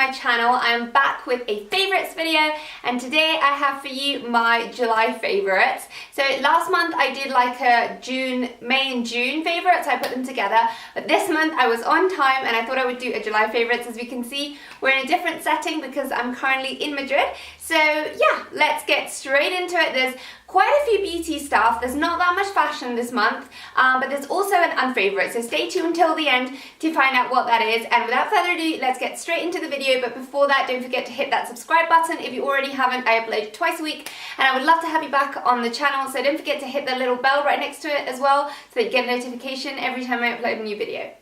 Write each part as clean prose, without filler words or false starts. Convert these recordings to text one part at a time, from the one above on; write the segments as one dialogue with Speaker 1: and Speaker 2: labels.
Speaker 1: my channel. I am back with a favorites video, and today I have for you my July favorites. So last month I did like a May and June favorites, I put them together, but this month I was on time and I thought I would do a July favorites. As we can see, we're in a different setting because I'm currently in Madrid. So yeah, let's get straight into it. There's quite a few beauty stuff. There's not that much fashion this month, but there's also an unfavorite, so stay tuned till the end to find out what that is. And without further ado, let's get straight into the video. But before that, don't forget to hit that subscribe button if you already haven't. I upload twice a week and I would love to have you back on the channel, so don't forget to hit the little bell right next to it as well so that you get a notification every time I upload a new video.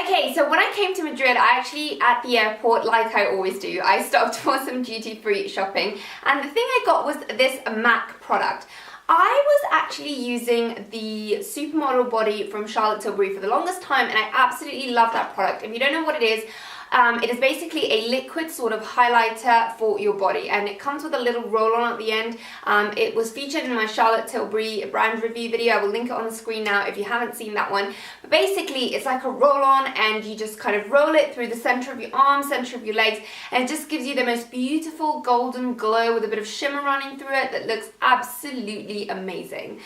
Speaker 1: Okay, so when I came to Madrid, I actually, at the airport, like I always do, I stopped for some duty-free shopping, and the thing I got was this MAC product. I was actually using the Supermodel body from Charlotte Tilbury for the longest time, and I absolutely love that product. If you don't know what it is basically a liquid sort of highlighter for your body, and it comes with a little roll-on at the end. It was featured in my Charlotte Tilbury brand review video. I will link it on the screen now if you haven't seen that one. But basically, it's like a roll-on, and you just kind of roll it through the center of your arms, center of your legs, and it just gives you the most beautiful golden glow with a bit of shimmer running through it that looks absolutely amazing.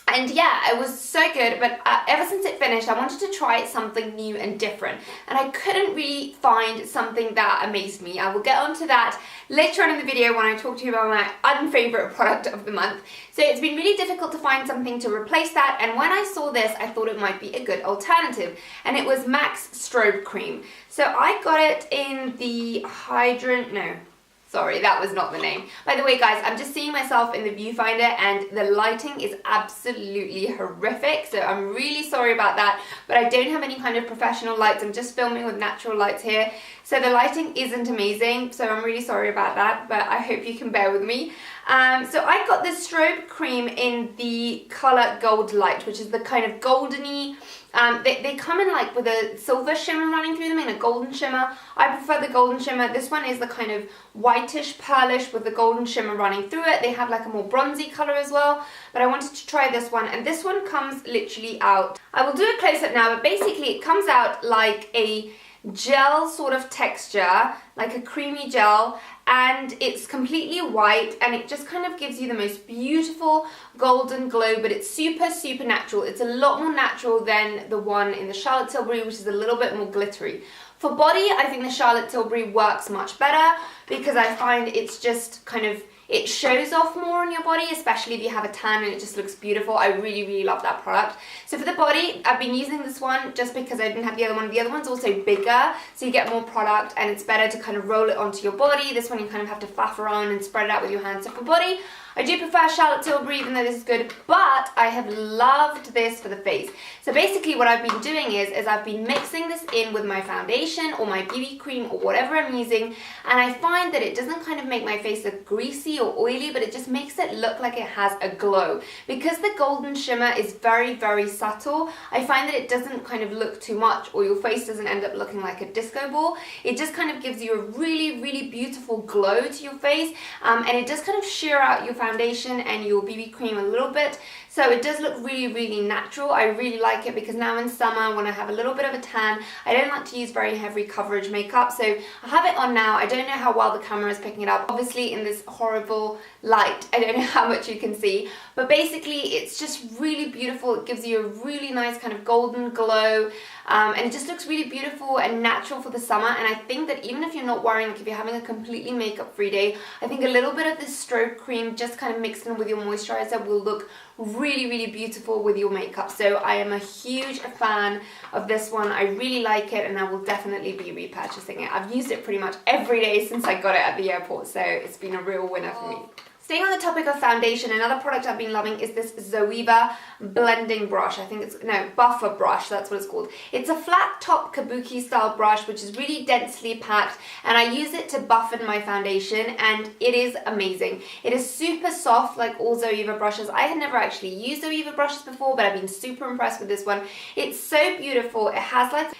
Speaker 1: And yeah, it was so good, but ever since it finished, I wanted to try something new and different, and I couldn't really find something that amazed me. I will get onto that later on in the video when I talk to you about my unfavorite product of the month. So it's been really difficult to find something to replace that, and when I saw this, I thought it might be a good alternative, and it was MAC's Strobe Cream. So I got it in the Sorry, that was not the name. By the way, guys, I'm just seeing myself in the viewfinder and the lighting is absolutely horrific, so I'm really sorry about that, but I don't have any kind of professional lights. I'm just filming with natural lights here, so the lighting isn't amazing, so I'm really sorry about that, but I hope you can bear with me. So I got this Strobe Cream in the color Gold Light, which is the kind of goldeny, they come in like with a silver shimmer running through them and a golden shimmer. I prefer the golden shimmer. This one is the kind of whitish pearlish with the golden shimmer running through it. They have like a more bronzy color as well, but I wanted to try this one, and this one comes literally out. I will do a close-up now, but basically it comes out like a gel sort of texture, like a creamy gel, and it's completely white, and it just kind of gives you the most beautiful golden glow, but it's super natural. It's a lot more natural than the one in the Charlotte Tilbury, which is a little bit more glittery. For body, I think the Charlotte Tilbury works much better because I find it's just kind of, it shows off more on your body, especially if you have a tan and it just looks beautiful. I really love that product. So for the body, I've been using this one just because I didn't have the other one. The other one's also bigger, so you get more product and it's better to kind of roll it onto your body. This one you kind of have to faff around and spread it out with your hands. So for body, I do prefer Charlotte Tilbury, even though this is good, but I have loved this for the face. So basically what I've been doing is I've been mixing this in with my foundation or my BB cream or whatever I'm using, and I find that it doesn't kind of make my face look greasy or oily, but it just makes it look like it has a glow. Because the golden shimmer is very subtle, I find that it doesn't kind of look too much, or your face doesn't end up looking like a disco ball. It just kind of gives you a really beautiful glow to your face, and it does kind of sheer out your foundation and your BB cream a little bit, so it does look really natural. I really like it because now in summer, when I have a little bit of a tan, I don't like to use very heavy coverage makeup, so I have it on now. I don't know how well the camera is picking it up. Obviously in this horrible light, I don't know how much you can see, but basically it's just really beautiful. It gives you a really nice kind of golden glow, and it just looks really beautiful and natural for the summer. And I think that even if you're not wearing, like if you're having a completely makeup free day, I think a little bit of this Strobe Cream just kind of mixed in with your moisturizer will look really beautiful with your makeup. So I am a huge fan of this one. I really like it, and I will definitely be repurchasing it. I've used it pretty much every day since I got it at the airport, so it's been a real winner for me. Staying on the topic of foundation, another product I've been loving is this Zoeva blending brush. I think it's, no, buffer brush, that's what it's called. It's a flat top kabuki style brush which is really densely packed, and I use it to buff in my foundation, and it is amazing. It is super soft like all Zoeva brushes. I had never actually used Zoeva brushes before, but I've been super impressed with this one. It's so beautiful. It has like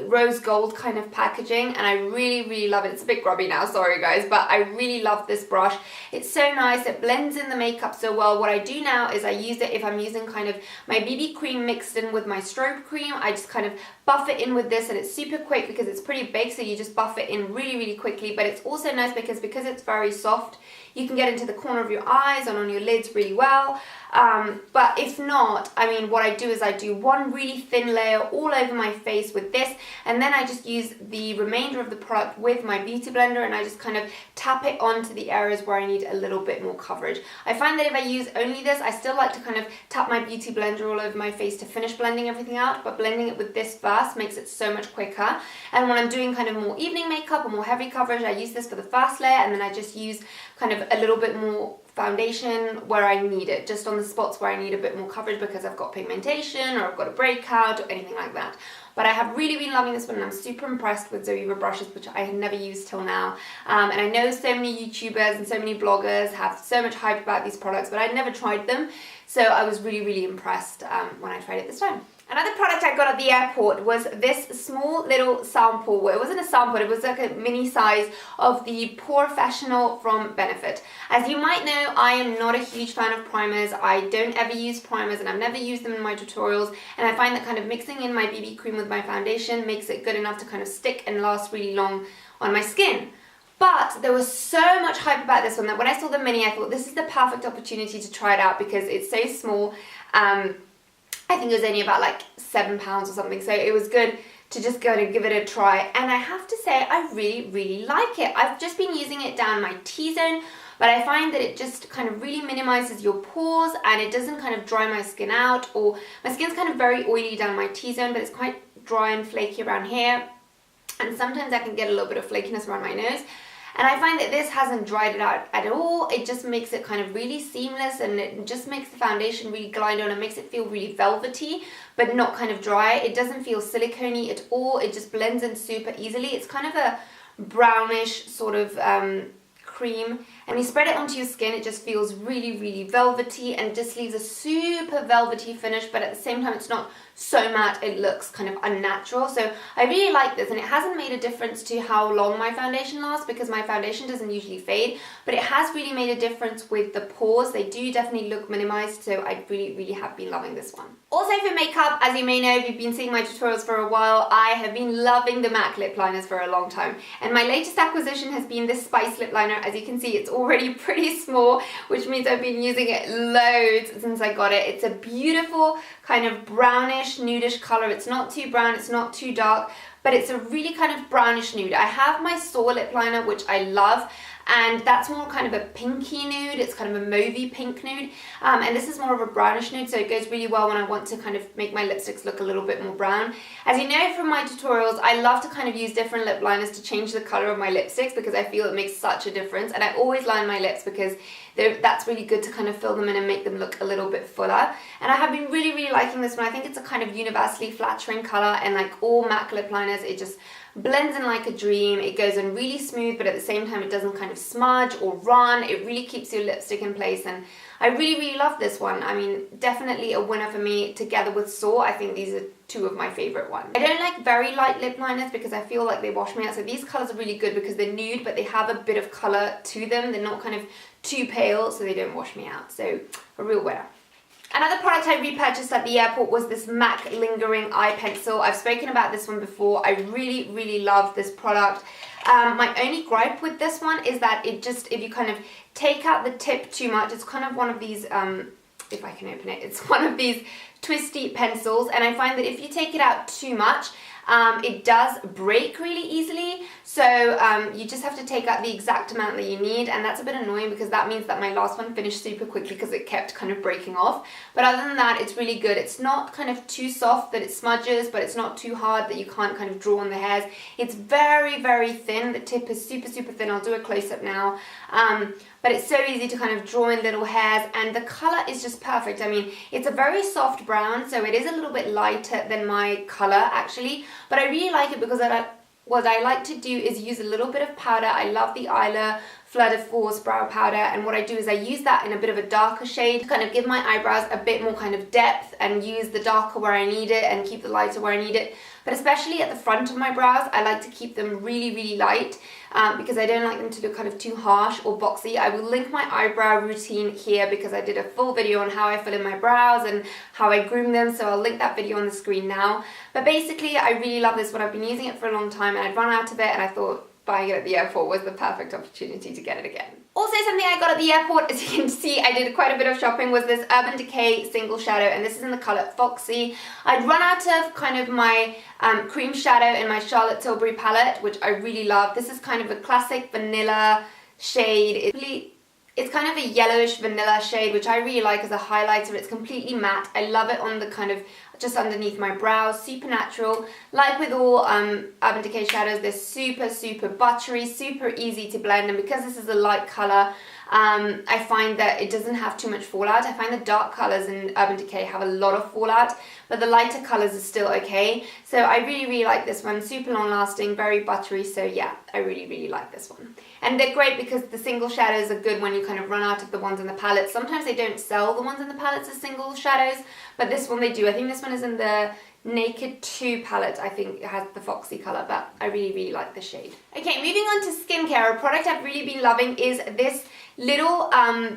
Speaker 1: rose gold kind of packaging, and I really love it. It's a bit grubby now, sorry guys, but I really love this brush. It's so nice. It blends in the makeup so well. What I do now is I use it if I'm using kind of my BB cream mixed in with my strobe cream. I just kind of buff it in with this, and it's super quick because it's pretty big, so you just buff it in really, really quickly. But it's also nice because it's very soft, you can get into the corner of your eyes and on your lids really well. But if not, I mean, what I do is I do one really thin layer all over my face with this, and then I just use the remainder of the product with my beauty blender, and I just kind of tap it onto the areas where I need a little bit more coverage. I find that if I use only this, I still like to kind of tap my beauty blender all over my face to finish blending everything out, but blending it with this first makes it so much quicker. And when I'm doing kind of more evening makeup or more heavy coverage, I use this for the first layer, and then I just use kind of a little bit more foundation where I need it, just on the spots where I need a bit more coverage because I've got pigmentation or I've got a breakout or anything like that. But I have really been loving this one, and I'm super impressed with Zoeva brushes, which I had never used till now. And I know so many YouTubers and so many bloggers have so much hype about these products, but I'd never tried them. So I was really, really impressed when I tried it this time. Another product I got at the airport was this small little sample. Well, it wasn't a sample, it was like a mini size of the Professional from Benefit. As you might know, I am not a huge fan of primers. I don't ever use primers, and I've never used them in my tutorials, and I find that kind of mixing in my BB cream with my foundation makes it good enough to kind of stick and last really long on my skin. But there was so much hype about this one that when I saw the mini, I thought this is the perfect opportunity to try it out because it's so small. I think it was only about like £7 or something, so it was good to just go and give it a try. And I have to say, I really, really like it. I've just been using it down my T-zone, but I find that it just kind of really minimizes your pores, and it doesn't kind of dry my skin out, or my skin's kind of very oily down my T-zone, but it's quite dry and flaky around here, and sometimes I can get a little bit of flakiness around my nose. And I find that this hasn't dried it out at all. It just makes it kind of really seamless, and it just makes the foundation really glide on and makes it feel really velvety, but not kind of dry. It doesn't feel silicone-y at all. It just blends in super easily. It's kind of a brownish sort of cream, and you spread it onto your skin, it just feels really, really velvety, and just leaves a super velvety finish, but at the same time it's not so matte it looks kind of unnatural. So I really like this, and it hasn't made a difference to how long my foundation lasts because my foundation doesn't usually fade, but it has really made a difference with the pores. They do definitely look minimized, so I really, really have been loving this one. Also for makeup, as you may know, if you've been seeing my tutorials for a while, I have been loving the MAC lip liners for a long time, and my latest acquisition has been this Spice lip liner. As you can see, it's already pretty small, which means I've been using it loads since I got it. It's a beautiful kind of brownish, nudish color. It's not too brown, it's not too dark, but it's a really kind of brownish nude. I have my Soar lip liner, which I love, and that's more kind of a pinky nude. It's kind of a mauvey pink nude, and this is more of a brownish nude, so it goes really well when I want to kind of make my lipsticks look a little bit more brown. As you know from my tutorials, I love to kind of use different lip liners to change the color of my lipsticks because I feel it makes such a difference, and I always line my lips because that's really good to kind of fill them in and make them look a little bit fuller. And I have been really, really liking this one. I think it's a kind of universally flattering color, and like all MAC lip liners, it just blends in like a dream. It goes in really smooth, but at the same time it doesn't kind of smudge or run. It really keeps your lipstick in place, and I really, really love this one. I mean, definitely a winner for me together with Soar. I think these are two of my favorite ones. I don't like very light lip liners because I feel like they wash me out, so these colors are really good because they're nude, but they have a bit of color to them. They're not kind of too pale, so they don't wash me out, so a real winner. Another product I repurchased at the airport was this MAC Lingering Eye Pencil. I've spoken about this one before. I really, really love this product. My only gripe with this one is that it just, if you kind of take out the tip too much, it's kind of one of these, if I can open it, it's one of these twisty pencils, and I find that if you take it out too much, it does break really easily, so you just have to take out the exact amount that you need, and that's a bit annoying because that means that my last one finished super quickly because it kept kind of breaking off. But other than that, it's really good. It's not kind of too soft that it smudges, but it's not too hard that you can't kind of draw on the hairs. It's very, very thin. The tip is super, super thin. I'll do a close-up now. But it's so easy to kind of draw in little hairs, and the color is just perfect. I mean, it's a very soft brown, so it is a little bit lighter than my color actually, but I really like it because what I like to do is use a little bit of powder. I love the Isla Fleur de Force brow powder, and what I do is I use that in a bit of a darker shade to kind of give my eyebrows a bit more kind of depth and use the darker where I need it and keep the lighter where I need it. But especially at the front of my brows, I like to keep them really, really light because I don't like them to look kind of too harsh or boxy. I will link my eyebrow routine here because I did a full video on how I fill in my brows and how I groom them, so I'll link that video on the screen now. But basically, I really love this one. I've been using it for a long time and I'd run out of it, and I thought buying it at the airport was the perfect opportunity to get it again. Also, something I got at the airport, as you can see, I did quite a bit of shopping, was this Urban Decay Single Shadow, and this is in the colour Foxy. I'd run out of kind of my cream shadow in my Charlotte Tilbury palette, which I really love. This is kind of a classic vanilla shade. It's kind of a yellowish vanilla shade, which I really like as a highlighter. It's completely matte. I love it on the kind of just underneath my brows, super natural. Like with all Urban Decay shadows, they're super, super buttery, super easy to blend, and because this is a light colour, I find that it doesn't have too much fallout. I find the dark colours in Urban Decay have a lot of fallout, but the lighter colours are still okay. So I really, really like this one. Super long lasting, very buttery, so yeah, I really, really like this one. And they're great because the single shadows are good when you kind of run out of the ones in the palette. Sometimes they don't sell the ones in the palettes as single shadows, but this one they do. I think this one is in the Naked 2 palette. I think it has the Foxy colour, but I really, really like the shade. Okay, moving on to skincare. A product I've really been loving is this little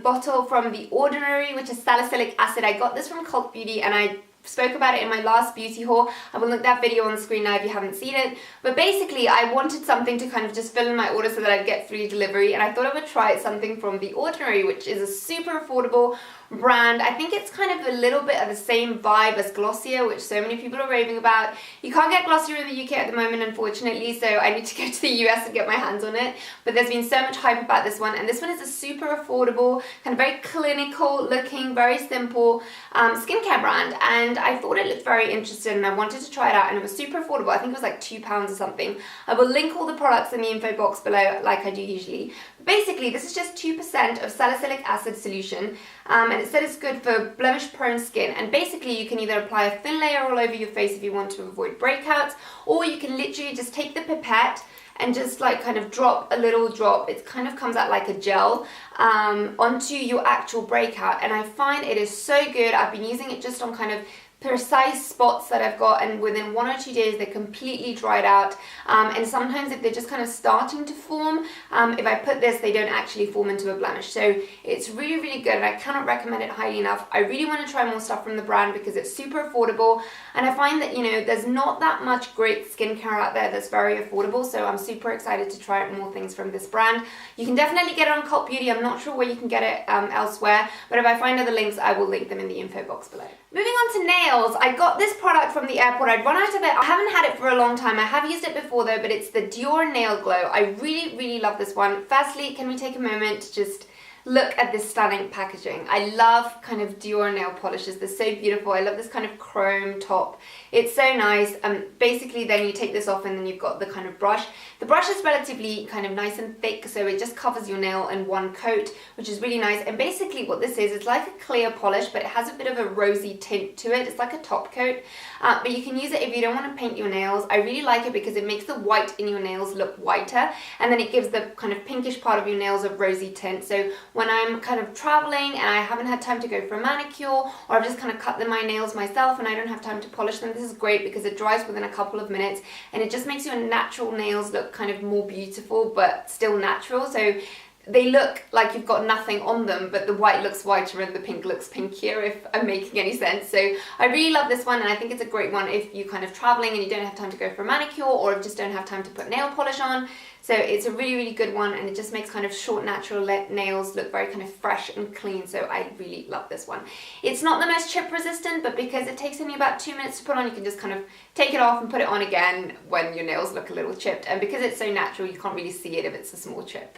Speaker 1: bottle from The Ordinary, which is salicylic acid. I got this from Cult Beauty and I spoke about it in my last beauty haul. I will link that video on the screen now if you haven't seen it. But basically, I wanted something to kind of just fill in my order so that I'd get free delivery, and I thought I would try something from The Ordinary, which is a super affordable brand. I think it's kind of a little bit of the same vibe as Glossier, which so many people are raving about. You can't get Glossier in the UK at the moment, unfortunately, so I need to go to the US and get my hands on it. But there's been so much hype about this one, and this one is a super affordable, kind of very clinical looking, very simple skincare brand, and I thought it looked very interesting and I wanted to try it out, and it was super affordable. I think it was like £2 or something. I will link all the products in the info box below like I do usually. Basically, this is just 2% of salicylic acid solution, and it said it's good for blemish-prone skin. And basically, you can either apply a thin layer all over your face if you want to avoid breakouts, or you can literally just take the pipette and just like kind of drop a little drop. It kind of comes out like a gel onto your actual breakout. And I find it is so good. I've been using it just on kind of precise spots that I've got, and within 1 or 2 days they're completely dried out, and sometimes if they're just kind of starting to form, if I put this, they don't actually form into a blemish. So it's really, really good, and I cannot recommend it highly enough. I really want to try more stuff from the brand because it's super affordable, and I find that, you know, there's not that much great skincare out there that's very affordable, so I'm super excited to try out more things from this brand. You can definitely get it on Cult Beauty. I'm not sure where you can get it elsewhere, but if I find other links, I will link them in the info box below. Moving on to nails, I got this product from the airport. I'd run out of it. I haven't had it for a long time. I have used it before though, but it's the Dior Nail Glow. I really, really love this one. Firstly, can we take a moment to just look at this stunning packaging? I love kind of Dior nail polishes. They're so beautiful. I love this kind of chrome top. It's so nice. Basically, then you take this off and then you've got the kind of brush. The brush is relatively kind of nice and thick, so it just covers your nail in one coat, which is really nice. And basically what this is, it's like a clear polish, but it has a bit of a rosy tint to it. It's like a top coat, but you can use it if you don't want to paint your nails. I really like it because it makes the white in your nails look whiter, and then it gives the kind of pinkish part of your nails a rosy tint. So when I'm kind of traveling and I haven't had time to go for a manicure, or I've just kind of cut my nails myself and I don't have time to polish them, this is great because it dries within a couple of minutes and it just makes your natural nails look kind of more beautiful but still natural. So they look like you've got nothing on them, but the white looks whiter and the pink looks pinkier, if I'm making any sense. So I really love this one, and I think it's a great one if you're kind of traveling and you don't have time to go for a manicure, or if you just don't have time to put nail polish on. So it's a really, really good one, and it just makes kind of short, natural nails look very kind of fresh and clean. So I really love this one. It's not the most chip resistant, but because it takes only about 2 minutes to put on, you can just kind of take it off and put it on again when your nails look a little chipped. And because it's so natural, you can't really see it if it's a small chip.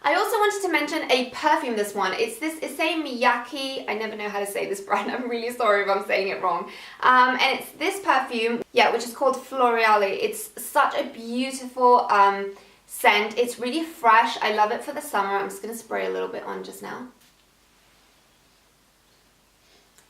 Speaker 1: I also wanted to mention a perfume, this one. It's this Issey Miyake, I never know how to say this brand, I'm really sorry if I'm saying it wrong. And it's this perfume, yeah, which is called Floreale. It's such a beautiful scent. It's really fresh. I love it for the summer. I'm just going to spray a little bit on just now.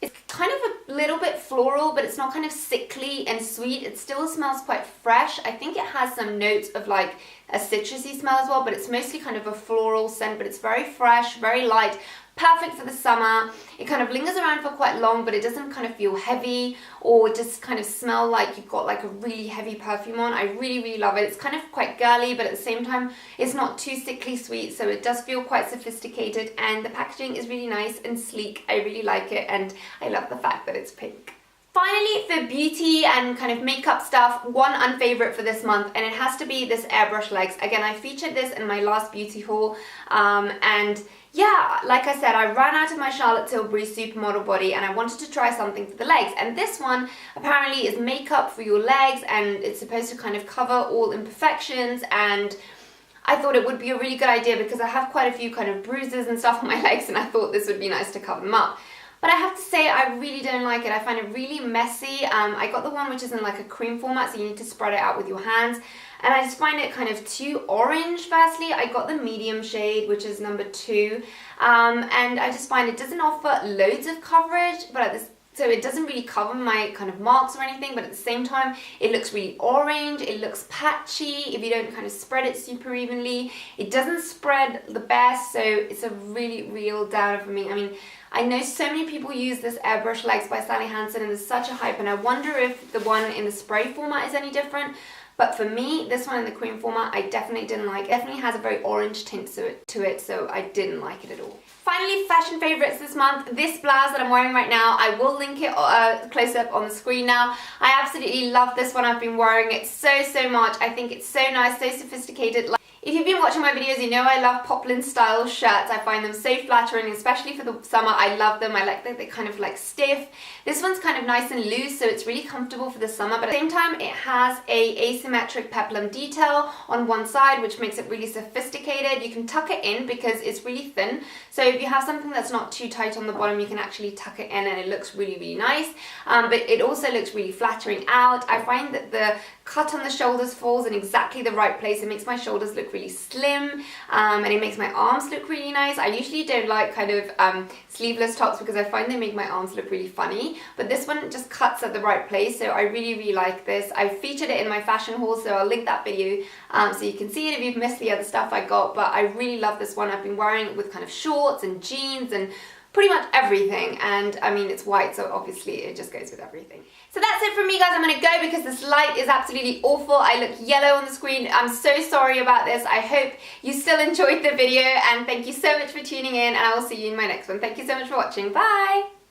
Speaker 1: It's kind of a little bit floral, but it's not kind of sickly and sweet. It still smells quite fresh. I think it has some notes of like a citrusy smell as well, but it's mostly kind of a floral scent, but it's very fresh, very light. Perfect for the summer. It kind of lingers around for quite long, but it doesn't kind of feel heavy or just kind of smell like you've got like a really heavy perfume on. I really, really love it. It's kind of quite girly, but at the same time, it's not too sickly sweet, so it does feel quite sophisticated, and the packaging is really nice and sleek. I really like it, and I love the fact that it's pink. Finally, for beauty and kind of makeup stuff, one unfavorite for this month, and it has to be this airbrush legs. Again, I featured this in my last beauty haul, and yeah, like I said, I ran out of my Charlotte Tilbury supermodel body and I wanted to try something for the legs, and this one apparently is makeup for your legs, and it's supposed to kind of cover all imperfections, and I thought it would be a really good idea because I have quite a few kind of bruises and stuff on my legs, and I thought this would be nice to cover them up. But I have to say, I really don't like it. I find it really messy. I got the one which is in like a cream format, so you need to spread it out with your hands. And I just find it kind of too orange, firstly. I got the medium shade, which is number 2. And I just find it doesn't offer loads of coverage, but so it doesn't really cover my kind of marks or anything, but at the same time, it looks really orange, it looks patchy if you don't kind of spread it super evenly. It doesn't spread the best, so it's a really real downer for me. I mean, I know so many people use this airbrush legs by Sally Hansen, and there's such a hype, and I wonder if the one in the spray format is any different. But for me, this one in the cream format, I definitely didn't like. It definitely has a very orange tint to it, so I didn't like it at all. Finally, fashion favorites this month, this blouse that I'm wearing right now. I will link it close up on the screen now. I absolutely love this one. I've been wearing it so much. I think it's so nice, so sophisticated. If you've been watching my videos, you know I love poplin style shirts. I find them so flattering, especially for the summer. I love them. I like that they're kind of like stiff. This one's kind of nice and loose, so it's really comfortable for the summer, but at the same time it has a asymmetric peplum detail on one side, which makes it really sophisticated. You can tuck it in because it's really thin, so if you have something that's not too tight on the bottom, you can actually tuck it in and it looks really nice. But it also looks really flattering out. I find that the cut on the shoulders falls in exactly the right place. It makes my shoulders look really slim, and it makes my arms look really nice. I usually don't like kind of sleeveless tops because I find they make my arms look really funny, but this one just cuts at the right place, so I really like this. I featured it in my fashion haul, so I'll link that video so you can see it if you've missed the other stuff I got, but I really love this one. I've been wearing it with kind of shorts and jeans and pretty much everything, and I mean it's white, so obviously it just goes with everything. So that's it from me, guys. I'm gonna go because this light is absolutely awful. I look yellow on the screen. I'm so sorry about this. I hope you still enjoyed the video, and thank you so much for tuning in, and I will see you in my next one. Thank you so much for watching. Bye!